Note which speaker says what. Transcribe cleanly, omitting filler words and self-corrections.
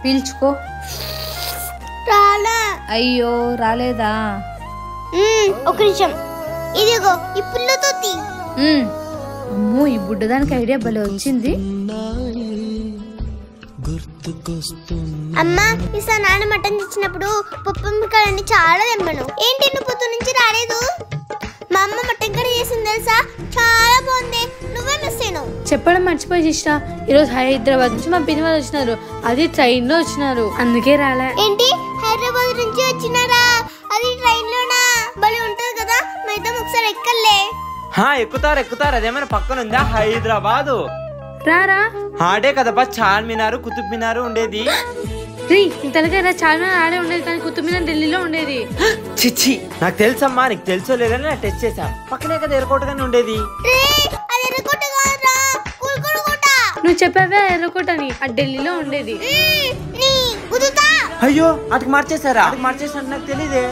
Speaker 1: పీల్చుకో. అయ్యో రాలేదా?
Speaker 2: ఒక నిమిషం, ఇదిగో ఈ పుల్లతో తీ.
Speaker 1: అమ్మో, ఈ బుడ్డదానికి ఐడియా భలే వచ్చింది.
Speaker 2: అమ్మా, ఈసారి నాన్న మటన్ తెచ్చినప్పుడు పప్పు కర్రీ చాలా తెమ్మను. ఏంటి నువ్వు పొద్దు నుంచి రాలేదు? మా అమ్మ మటన్ కర్రీ చేసింది తెలుసా, చాలా బాగుంది. నువ్వే మిస్ అయినావు.
Speaker 1: చెప్పడం మర్చిపోయి చేసిన, ఈరోజు హైదరాబాద్ నుంచి మా పిన్ని వాళ్ళు వచ్చినారు. అది ట్రైన్ లో వచ్చినారు, అందుకే రాలే.
Speaker 2: ఏంటి, హైదరాబాద్ నుంచి వచ్చినారా? అది ట్రైన్ లోనా? భలే ఉంటది కదా, మా ఇద్దరం ఒకసారి ఎక్కలే.
Speaker 3: ఎక్కుతారు. అదేమైనా పక్కన ఉందా హైదరాబాదు?
Speaker 1: రారా.
Speaker 3: ఆడే కదపా చార్మినార్, కుతుబ్ మినార్ ఉండేది.
Speaker 1: రీ తలకాయ, చార్మినార్ ఆడే ఉండేది కానీ కుతుబ్ మినార్ ఢిల్లీలో ఉండేది.
Speaker 3: చిచ్చి, నాకు తెలుసమ్మా, నీకు తెలుసో లేదని నేను టెస్ట్ చేసా. పక్కనే కదా ఎర్రకోటగానే ఉండేది.
Speaker 1: నువ్వు చెప్పావే ఎర్రకోట అని, ఆ ఢిల్లీలో ఉండేది.
Speaker 3: అయ్యో, అటుకు మార్చేసారా? నాకు తెలియదే.